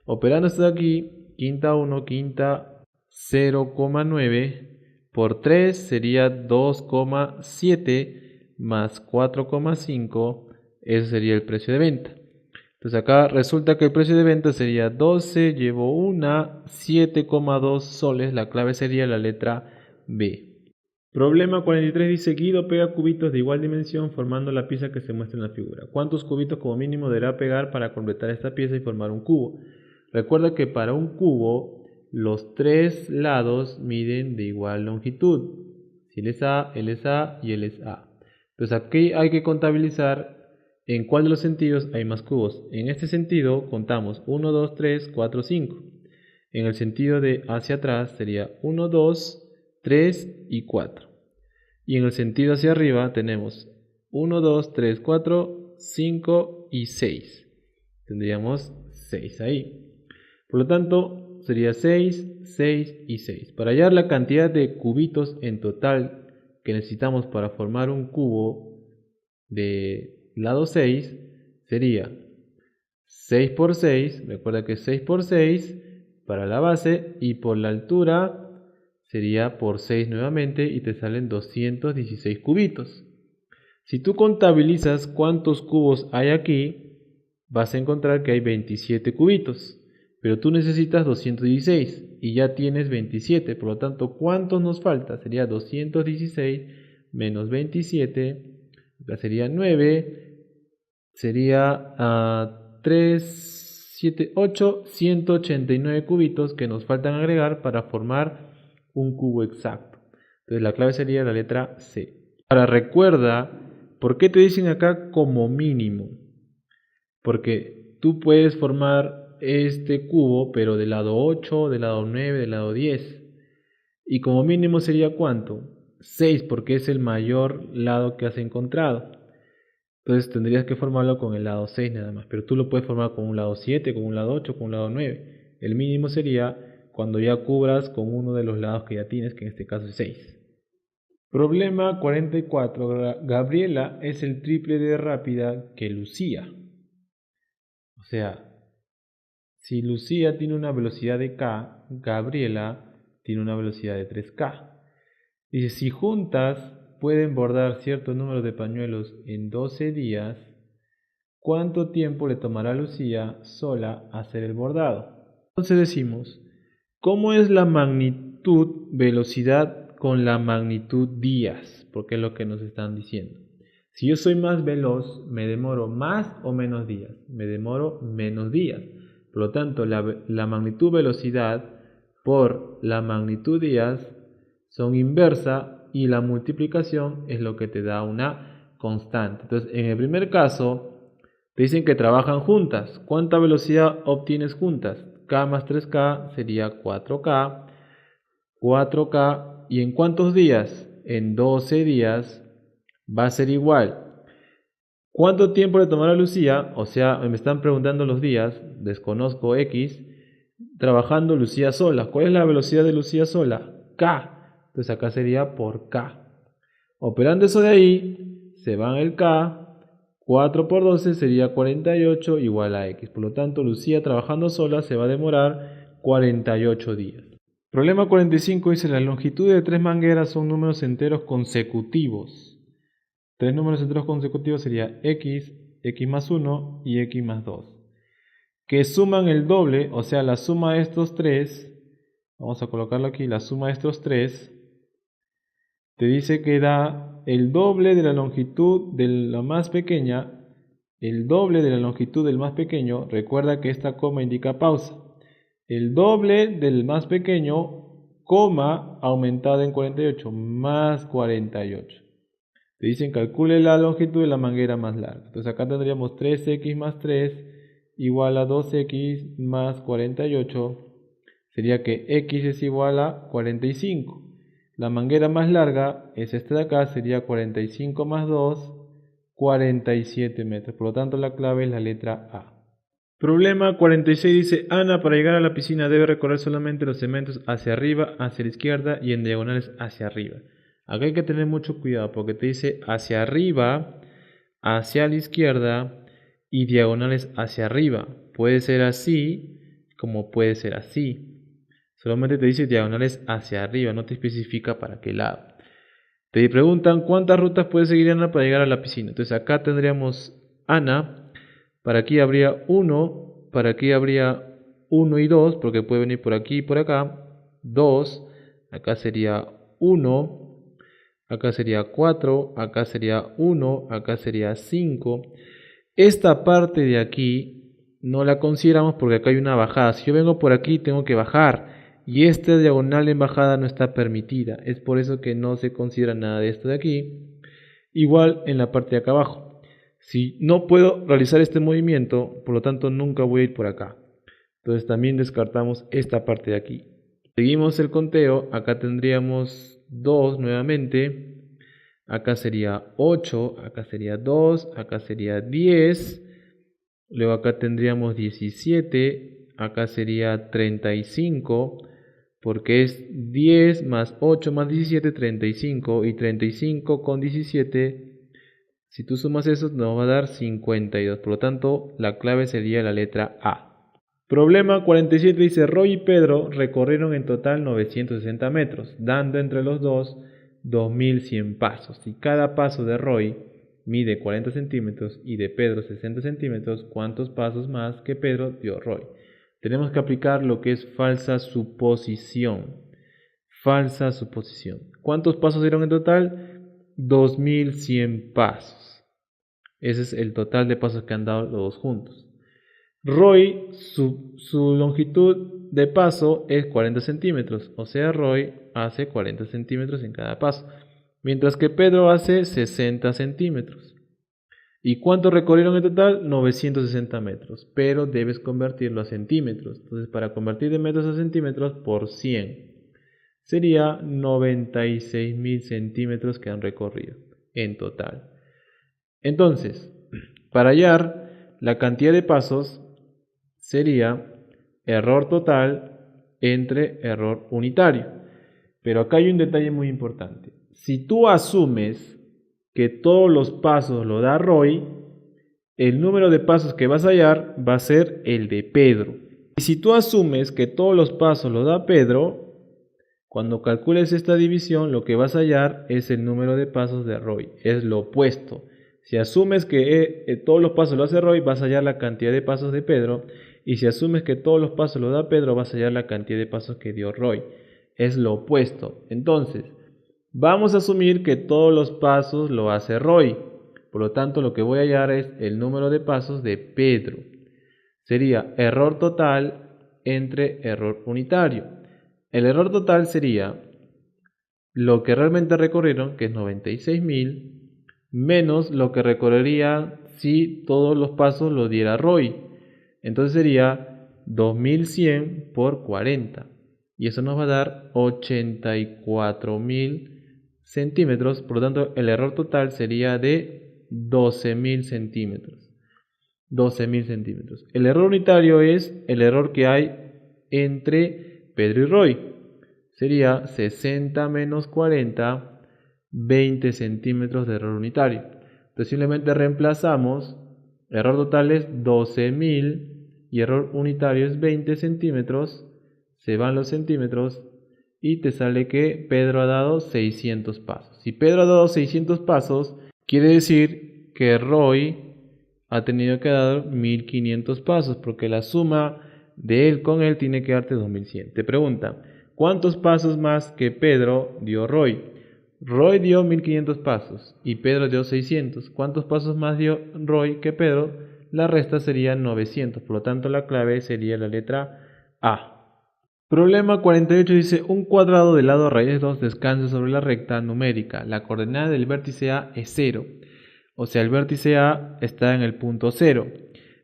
Operando esto de aquí, quinta 1, quinta 0,9 por 3 sería 2,7 más 4,5, ese sería el precio de venta. Entonces acá resulta que el precio de venta sería 12, llevo una, 7,2 soles, la clave sería la letra B. Problema 43 dice, Guido pega cubitos de igual dimensión formando la pieza que se muestra en la figura. ¿Cuántos cubitos como mínimo deberá pegar para completar esta pieza y formar un cubo? Recuerda que para un cubo los tres lados miden de igual longitud. Si él es A y él es A. Entonces aquí hay que contabilizar en cuál de los sentidos hay más cubos. En este sentido contamos 1, 2, 3, 4, 5. En el sentido de hacia atrás sería 1, 2, 3 y 4. Y en el sentido hacia arriba tenemos 1, 2, 3, 4, 5 y 6. Tendríamos 6 ahí. Por lo tanto, sería 6, 6 y 6. Para hallar la cantidad de cubitos en total que necesitamos para formar un cubo de lado 6, sería 6 por 6. Recuerda que 6 por 6 para la base y por la altura sería por 6 nuevamente y te salen 216 cubitos. Si tú contabilizas cuántos cubos hay aquí, vas a encontrar que hay 27 cubitos. Pero tú necesitas 216 y ya tienes 27. Por lo tanto, ¿cuántos nos falta? Sería 216 menos 27. Acá sería 9. Sería 3, 7, 8, 189 cubitos que nos faltan agregar para formar un cubo exacto. Entonces la clave sería la letra C. Ahora recuerda, ¿por qué te dicen acá como mínimo? Porque tú puedes formar este cubo, pero del lado 8, del lado 9, del lado 10. Y como mínimo sería ¿cuánto? 6, porque es el mayor lado que has encontrado. Entonces tendrías que formarlo con el lado 6 nada más. Pero tú lo puedes formar con un lado 7, con un lado 8, con un lado 9. El mínimo sería cuando ya cubras con uno de los lados que ya tienes, que en este caso es 6. Problema 44. Gabriela es el triple de rápida que Lucía. O sea, si Lucía tiene una velocidad de k, Gabriela tiene una velocidad de 3k. Dice, si juntas pueden bordar cierto número de pañuelos en 12 días, ¿cuánto tiempo le tomará a Lucía sola hacer el bordado? Entonces decimos, ¿cómo es la magnitud velocidad con la magnitud días? Porque es lo que nos están diciendo. Si yo soy más veloz, ¿me demoro más o menos días? Me demoro menos días. Por lo tanto, la magnitud velocidad por la magnitud días son inversa y la multiplicación es lo que te da una constante. Entonces, en el primer caso, te dicen que trabajan juntas. ¿Cuánta velocidad obtienes juntas? K más 3K sería 4K. 4K. ¿Y en cuántos días? En 12 días va a ser igual. ¿Cuánto tiempo le tomará a Lucía? O sea, me están preguntando los días, desconozco X, trabajando Lucía sola. ¿Cuál es la velocidad de Lucía sola? K. Entonces acá sería por K. Operando eso de ahí, se va el K. 4 por 12 sería 48 igual a X. Por lo tanto, Lucía trabajando sola se va a demorar 48 días. Problema 45 dice, la longitud de tres mangueras son números enteros consecutivos. Tres números enteros consecutivos sería x, x más 1 y x más 2. Que suman el doble, o sea, la suma de estos tres, vamos a colocarlo aquí, la suma de estos tres, te dice que da el doble de la longitud de la más pequeña, el doble de la longitud del más pequeño, recuerda que esta coma indica pausa, el doble del más pequeño, coma aumentada en 48, más 48. Te dicen calcule la longitud de la manguera más larga. Entonces acá tendríamos 3x más 3 igual a 2x más 48. Sería que x es igual a 45. La manguera más larga es esta de acá, sería 45 más 2, 47 metros. Por lo tanto la clave es la letra A. Problema 46 dice, Ana para llegar a la piscina debe recorrer solamente los segmentos hacia arriba, hacia la izquierda y en diagonales hacia arriba. Acá hay que tener mucho cuidado porque te dice hacia arriba, hacia la izquierda y diagonales hacia arriba. Puede ser así como puede ser así. Solamente te dice diagonales hacia arriba, no te especifica para qué lado. Te preguntan cuántas rutas puede seguir Ana para llegar a la piscina. Entonces acá tendríamos Ana. Para aquí habría 1, para aquí habría 1 y 2, porque puede venir por aquí y por acá. 2, acá sería 1, acá sería 4, acá sería 1, acá sería 5. Esta parte de aquí no la consideramos porque acá hay una bajada. Si yo vengo por aquí tengo que bajar. y esta diagonal en bajada no está permitida. Es por eso que no se considera nada de esto de aquí. Igual en la parte de acá abajo. Si no puedo realizar este movimiento, por lo tanto nunca voy a ir por acá. Entonces también descartamos esta parte de aquí. Seguimos el conteo. Acá tendríamos 2 nuevamente. Acá sería 8, acá sería 2, acá sería 10. Luego acá tendríamos 17, acá sería 35, porque es 10 más 8 más 17, 35. Y 35 con 17, si tú sumas eso, nos va a dar 52. Por lo tanto, la clave sería la letra A. Problema 47 dice, Roy y Pedro recorrieron en total 960 metros, dando entre los dos 2100 pasos. Si cada paso de Roy mide 40 centímetros y de Pedro 60 centímetros, ¿cuántos pasos más que Pedro dio Roy? Tenemos que aplicar lo que es falsa suposición. Falsa suposición. ¿Cuántos pasos dieron en total? 2100 pasos. Ese es el total de pasos que han dado los dos juntos. Roy, su longitud de paso es 40 centímetros, o sea, Roy hace 40 centímetros en cada paso, mientras que Pedro hace 60 centímetros. ¿Y cuánto recorrieron en total? 960 metros, pero debes convertirlo a centímetros. Entonces, para convertir de metros a centímetros por 100, sería 96.000 centímetros que han recorrido en total. Entonces, para hallar la cantidad de pasos, sería error total entre error unitario. Pero acá hay un detalle muy importante. Si tú asumes que todos los pasos lo da Roy, el número de pasos que vas a hallar va a ser el de Pedro. Y si tú asumes que todos los pasos lo da Pedro, cuando calcules esta división, lo que vas a hallar es el número de pasos de Roy. Es lo opuesto. Si asumes que todos los pasos lo hace Roy, vas a hallar la cantidad de pasos de Pedro. Y si asumes que todos los pasos lo da Pedro, vas a hallar la cantidad de pasos que dio Roy. Es lo opuesto. Entonces, vamos a asumir que todos los pasos lo hace Roy. Por lo tanto, lo que voy a hallar es el número de pasos de Pedro. Sería error total entre error unitario. El error total sería lo que realmente recorrieron, que es 96.000, menos lo que recorrería si todos los pasos lo diera Roy. Entonces sería 2100 por 40. Y eso nos va a dar 84.000 centímetros. Por lo tanto, el error total sería de 12.000 centímetros. 12.000 centímetros. El error unitario es el error que hay entre Pedro y Roy. Sería 60 menos 40, 20 centímetros de error unitario. Entonces simplemente reemplazamos. Error total es 12.000 y error unitario es 20 centímetros. Se van los centímetros y te sale que Pedro ha dado 600 pasos. Si Pedro ha dado 600 pasos, quiere decir que Roy ha tenido que dar 1500 pasos, porque la suma de él con él tiene que darte 2100. Te pregunta, ¿cuántos pasos más que Pedro dio Roy? Roy dio 1500 pasos y Pedro dio 600. ¿Cuántos pasos más dio Roy que Pedro? La resta sería 900. Por lo tanto, la clave sería la letra A. Problema 48 dice, un cuadrado del lado raíz 2 descansa sobre la recta numérica. La coordenada del vértice A es 0. O sea, el vértice A está en el punto 0.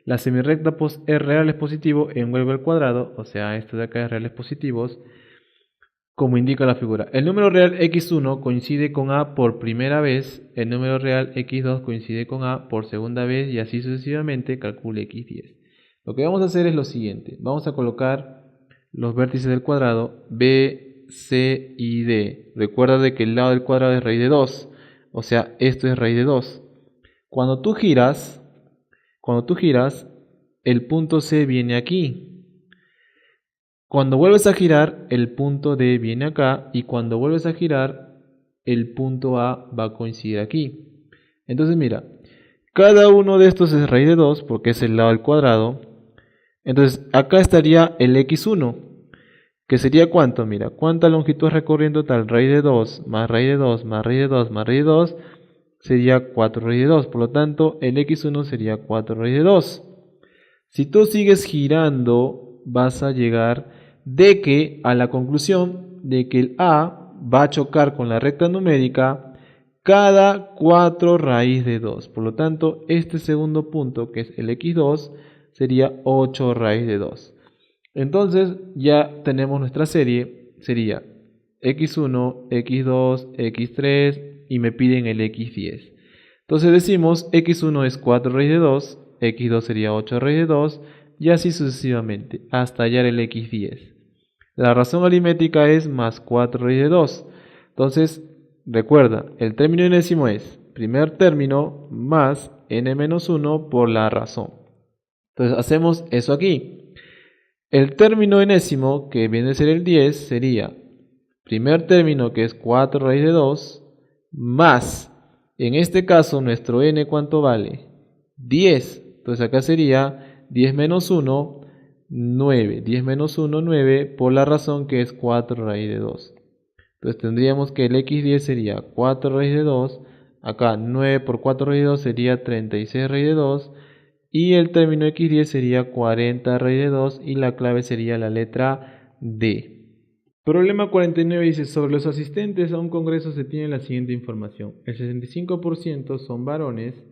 La semirrecta real es positivo, envuelve el cuadrado, o sea, esto de acá es reales positivos, como indica la figura. El número real x1 coincide con A por primera vez, el número real x2 coincide con A por segunda vez y así sucesivamente, calcule x10. Lo que vamos a hacer es lo siguiente, vamos a colocar los vértices del cuadrado B, C y D. Recuerda de que el lado del cuadrado es raíz de 2, o sea, esto es raíz de 2. Cuando tú giras, el punto C viene aquí. Cuando vuelves a girar, el punto D viene acá. Y cuando vuelves a girar, el punto A va a coincidir aquí. Entonces mira, cada uno de estos es raíz de 2 porque es el lado del cuadrado. Entonces acá estaría el x1, que sería ¿cuánto? Mira, ¿cuánta longitud recorriendo tal? Raíz de 2 más raíz de 2 más raíz de 2 más raíz de 2 sería 4 raíz de 2. Por lo tanto, el x1 sería 4 raíz de 2. Si tú sigues girando, vas a llegar de que a la conclusión de que el A va a chocar con la recta numérica cada 4 raíz de 2. Por lo tanto, este segundo punto, que es el x2, sería 8 raíz de 2. Entonces ya tenemos nuestra serie, sería x1, x2, x3 y me piden el x10. Entonces decimos x1 es 4 raíz de 2, x2 sería 8 raíz de 2 y así sucesivamente hasta hallar el x10. La razón aritmética es más 4 raíz de 2. Entonces recuerda, el término enésimo es primer término más n-1 por la razón. Entonces hacemos eso aquí. El término enésimo, que viene a ser el 10, sería primer término, que es 4 raíz de 2, más, en este caso, nuestro n, ¿cuánto vale? 10. Entonces acá sería 10 menos 1, 9. 10 menos 1, 9, por la razón que es 4 raíz de 2. Entonces tendríamos que el x10 sería 4 raíz de 2. Acá 9 por 4 raíz de 2 sería 36 raíz de 2. Y el término x10 sería 40 raíz de 2 y la clave sería la letra D. Problema 49 dice, sobre los asistentes a un congreso se tiene la siguiente información. El 65% son varones,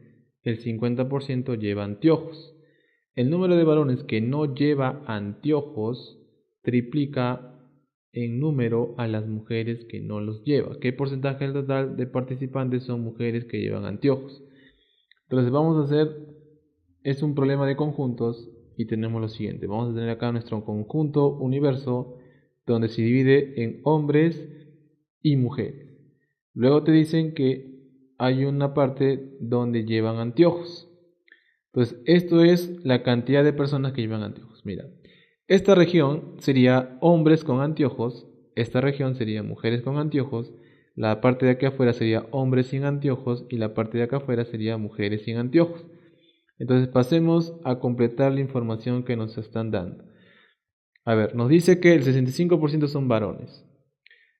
el 50% lleva anteojos. El número de varones que no lleva anteojos triplica en número a las mujeres que no los lleva. ¿Qué porcentaje del total de participantes son mujeres que llevan anteojos? Entonces vamos a hacer, es un problema de conjuntos y tenemos lo siguiente. Vamos a tener acá nuestro conjunto universo donde se divide en hombres y mujeres. Luego te dicen que hay una parte donde llevan anteojos. Entonces esto es la cantidad de personas que llevan anteojos. Mira, esta región sería hombres con anteojos, esta región sería mujeres con anteojos, la parte de acá afuera sería hombres sin anteojos y la parte de acá afuera sería mujeres sin anteojos. Entonces pasemos a completar la información que nos están dando. A ver, nos dice que el 65% son varones.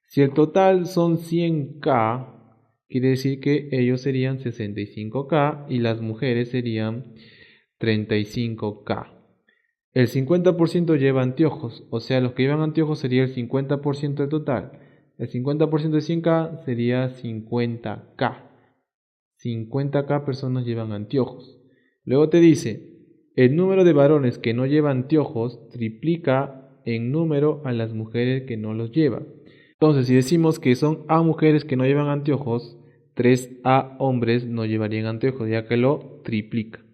Si el total son 100K, quiere decir que ellos serían 65K y las mujeres serían 35K. El 50% lleva anteojos, o sea, los que llevan anteojos sería el 50% del total. El 50% de 100K sería 50K. 50K personas llevan anteojos. Luego te dice, el número de varones que no llevan anteojos triplica en número a las mujeres que no los llevan. Entonces, si decimos que son A mujeres que no llevan anteojos, 3A hombres no llevarían anteojos, ya que lo triplica.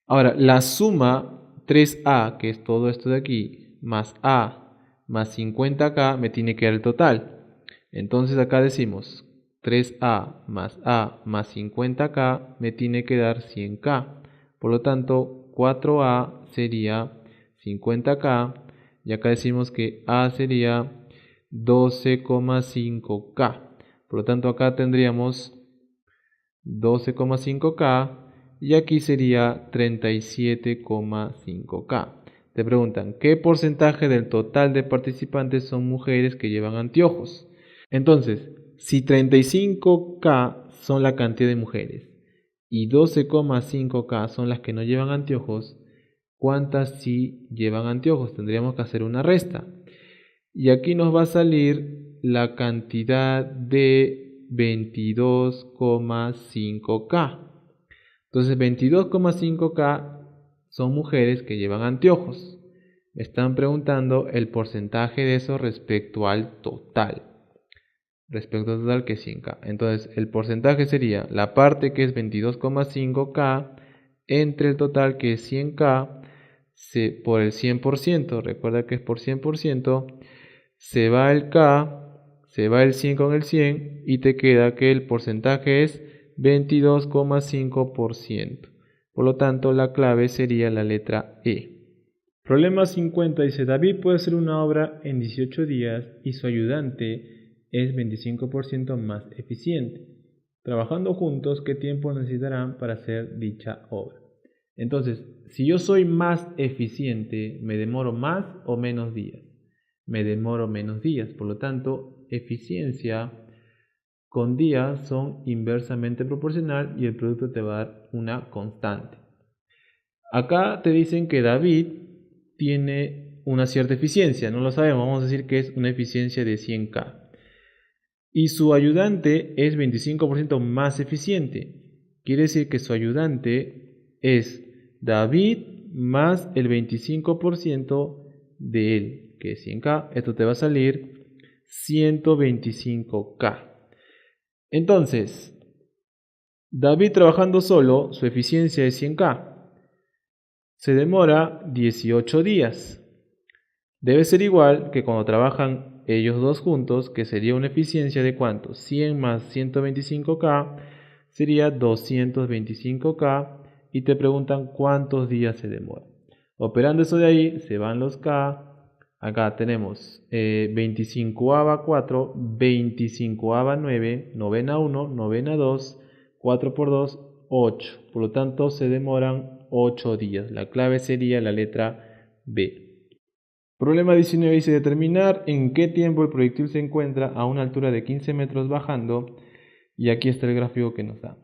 Ahora, la suma 3A, que es todo esto de aquí, más A más 50K, me tiene que dar el total. Entonces acá decimos 3A más 50K me tiene que dar 100K. Por lo tanto, 4A sería 50K. Y acá decimos que A sería 12,5K. Por lo tanto, acá tendríamos 12,5K y aquí sería 37,5K. Te preguntan, ¿qué porcentaje del total de participantes son mujeres que llevan anteojos? Entonces, si 35K son la cantidad de mujeres y 12,5K son las que no llevan anteojos, ¿cuántas sí llevan anteojos? Tendríamos que hacer una resta. Y aquí nos va a salir la cantidad de 22,5K. Entonces 22,5K son mujeres que llevan anteojos. Me están preguntando el porcentaje de eso respecto al total. Respecto al total que es 100K. Entonces el porcentaje sería la parte que es 22,5K entre el total que es 100K por el 100%. Recuerda que es por 100%. Se va el K, se va el 100 con el 100 y te queda que el porcentaje es 22,5%. Por lo tanto, la clave sería la letra E. Problema 50 dice, David puede hacer una obra en 18 días y su ayudante es 25% más eficiente. Trabajando juntos, ¿qué tiempo necesitarán para hacer dicha obra? Entonces, si yo soy más eficiente, ¿me demoro más o menos días? Me demoro menos días. Por lo tanto, eficiencia con días son inversamente proporcional y el producto te va a dar una constante. Acá te dicen que David tiene una cierta eficiencia, no lo sabemos, vamos a decir que es una eficiencia de 100K. Y su ayudante es 25% más eficiente. Quiere decir que su ayudante es David más el 25% de él, que es 100K. Esto te va a salir 125K. Entonces, David trabajando solo, su eficiencia es 100K. Se demora 18 días. Debe ser igual que cuando trabajan ellos dos juntos, que sería una eficiencia de ¿cuánto? 100 más 125K sería 225K y te preguntan cuántos días se demora. Operando eso de ahí, se van los K. Acá tenemos 25ava 4, 25ava 9, novena 1, novena 2, 4 por 2, 8. Por lo tanto, se demoran 8 días. La clave sería la letra B. Problema 19 dice determinar en qué tiempo el proyectil se encuentra a una altura de 15 metros bajando, y aquí está el gráfico que nos da.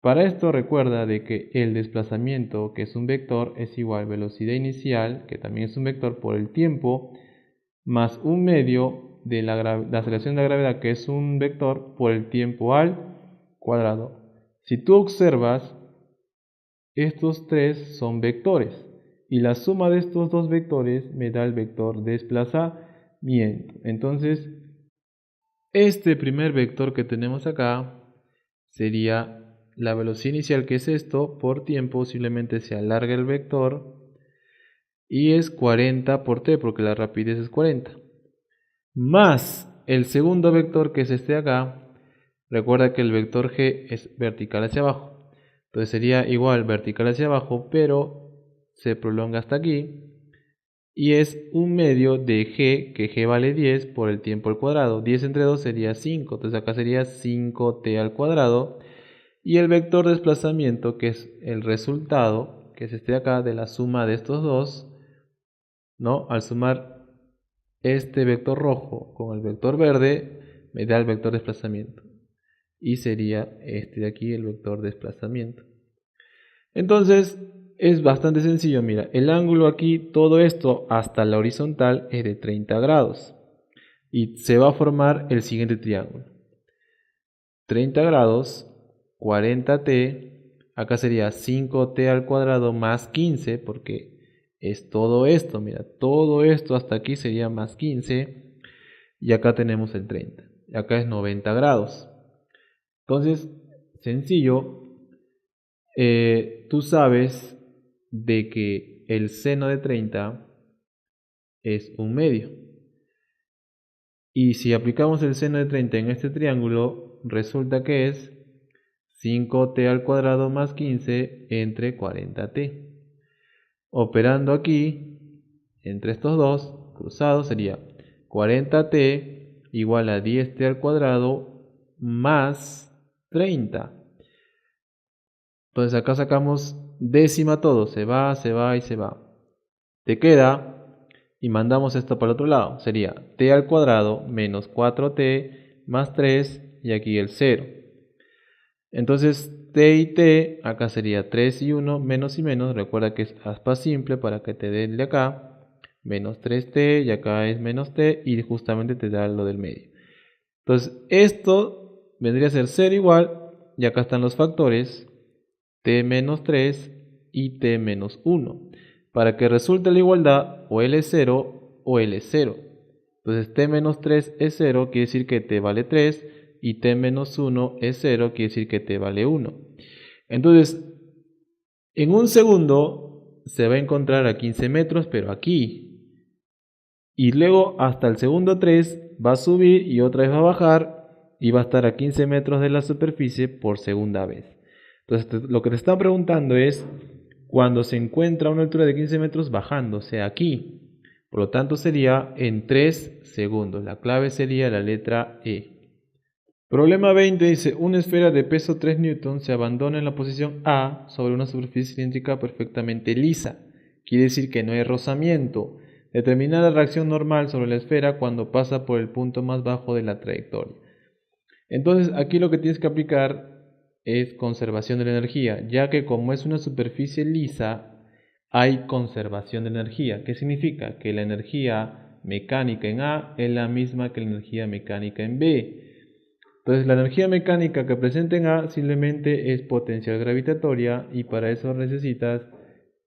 Para esto recuerda de que el desplazamiento, que es un vector, es igual a velocidad inicial, que también es un vector, por el tiempo, más un medio de la aceleración de la gravedad, que es un vector, por el tiempo al cuadrado. Si tú observas, estos tres son vectores. Y la suma de estos dos vectores me da el vector desplazamiento. Entonces, este primer vector que tenemos acá sería la velocidad inicial, que es esto, por tiempo, posiblemente se alarga el vector, y es 40 por t, porque la rapidez es 40. Más el segundo vector, que es este de acá. Recuerda que el vector g es vertical hacia abajo. Entonces sería igual vertical hacia abajo, pero se prolonga hasta aquí. Y es un medio de g, que g vale 10 por el tiempo al cuadrado. 10 entre 2 sería 5. Entonces acá sería 5t al cuadrado. Y el vector de desplazamiento, que es el resultado, que es este de acá, de la suma de estos dos, ¿no? Al sumar este vector rojo con el vector verde, me da el vector de desplazamiento. Y sería este de aquí el vector de desplazamiento. Entonces es bastante sencillo, mira, el ángulo aquí, todo esto hasta la horizontal es de 30 grados. Y se va a formar el siguiente triángulo. 30 grados, 40t, acá sería 5t al cuadrado más 15, porque es todo esto, mira, todo esto hasta aquí sería más 15, y acá tenemos el 30, y acá es 90 grados. Entonces, sencillo, tú sabes de que el seno de 30 es un medio. Y si aplicamos el seno de 30 en este triángulo, resulta que es 5t al cuadrado más 15 entre 40t. Operando aquí, entre estos dos, cruzados, sería 40t igual a 10t al cuadrado más 30. Entonces acá sacamos décima todo, se va y se va. Te queda, y mandamos esto para el otro lado, sería t al cuadrado menos 4t más 3 y aquí el 0. Entonces t y t, acá sería 3 y 1, menos y menos, recuerda que es aspa simple para que te dé el de acá, menos 3t y acá es menos t y justamente te da lo del medio. Entonces esto vendría a ser 0 igual, y acá están los factores, t menos 3 y t menos 1. Para que resulte la igualdad, o L es 0 o L es 0. Entonces t menos 3 es 0, quiere decir que t vale 3, y t menos 1 es 0, quiere decir que t vale 1. Entonces, en un segundo se va a encontrar a 15 metros, pero aquí. Y luego hasta el segundo 3 va a subir y otra vez va a bajar y va a estar a 15 metros de la superficie por segunda vez. Entonces, lo que te están preguntando es cuando se encuentra a una altura de 15 metros bajando, o sea, aquí. Por lo tanto, sería en 3 segundos. La clave sería la letra E. Problema 20 dice, una esfera de peso 3 newtons se abandona en la posición A sobre una superficie cilíndrica perfectamente lisa. Quiere decir que no hay rozamiento. Determina la reacción normal sobre la esfera cuando pasa por el punto más bajo de la trayectoria. Entonces, aquí lo que tienes que aplicar es conservación de la energía, ya que como es una superficie lisa, hay conservación de energía. ¿Qué significa? Que la energía mecánica en A es la misma que la energía mecánica en B. Entonces la energía mecánica que presenta en A simplemente es potencial gravitatoria y para eso necesitas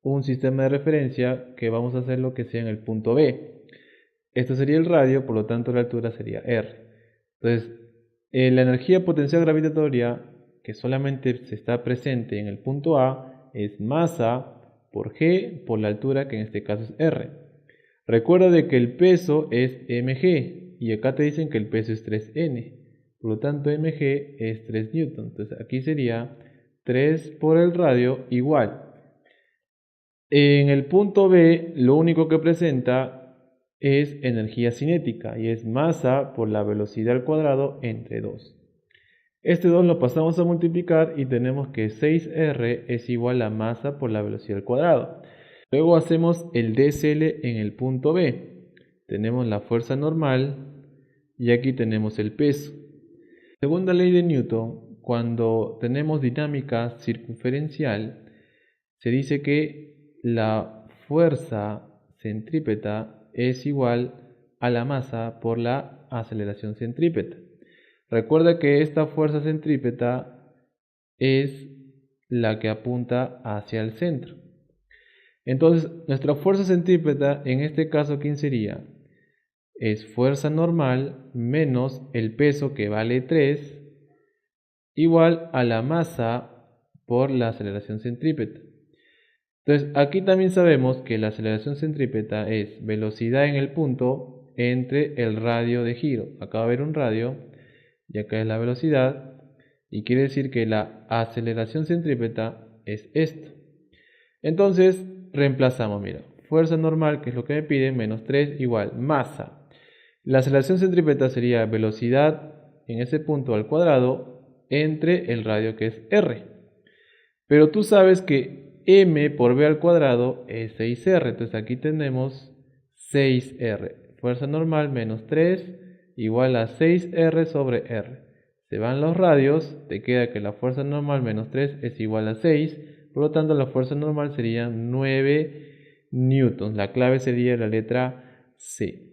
un sistema de referencia que vamos a hacer lo que sea en el punto B. Esto sería el radio, por lo tanto la altura sería R. Entonces la energía potencial gravitatoria que solamente se está presente en el punto A es masa por G por la altura que en este caso es R. Recuerda de que el peso es mg y acá te dicen que el peso es 3n. Por lo tanto mg es 3 newton. Entonces aquí sería 3 por el radio igual. En el punto B lo único que presenta es energía cinética y es masa por la velocidad al cuadrado entre 2. Este 2 lo pasamos a multiplicar y tenemos que 6r es igual a masa por la velocidad al cuadrado. Luego hacemos el dSL en el punto B. Tenemos la fuerza normal y aquí tenemos el peso. Segunda ley de Newton, cuando tenemos dinámica circunferencial, se dice que la fuerza centrípeta es igual a la masa por la aceleración centrípeta. Recuerda que esta fuerza centrípeta es la que apunta hacia el centro. Entonces, nuestra fuerza centrípeta, en este caso, ¿quién sería? Es fuerza normal menos el peso que vale 3 igual a la masa por la aceleración centrípeta. Entonces, aquí también sabemos que la aceleración centrípeta es velocidad en el punto entre el radio de giro. Acá va a haber un radio y acá es la velocidad y quiere decir que la aceleración centrípeta es esto. Entonces, reemplazamos, mira, fuerza normal, que es lo que me piden, menos 3 igual masa. La aceleración centrípeta sería velocidad en ese punto al cuadrado entre el radio que es r. Pero tú sabes que m por b al cuadrado es 6r. Entonces aquí tenemos 6r. Fuerza normal menos 3 igual a 6r sobre r. Se van los radios, te queda que la fuerza normal menos 3 es igual a 6. Por lo tanto la fuerza normal sería 9 newtons. La clave sería la letra C.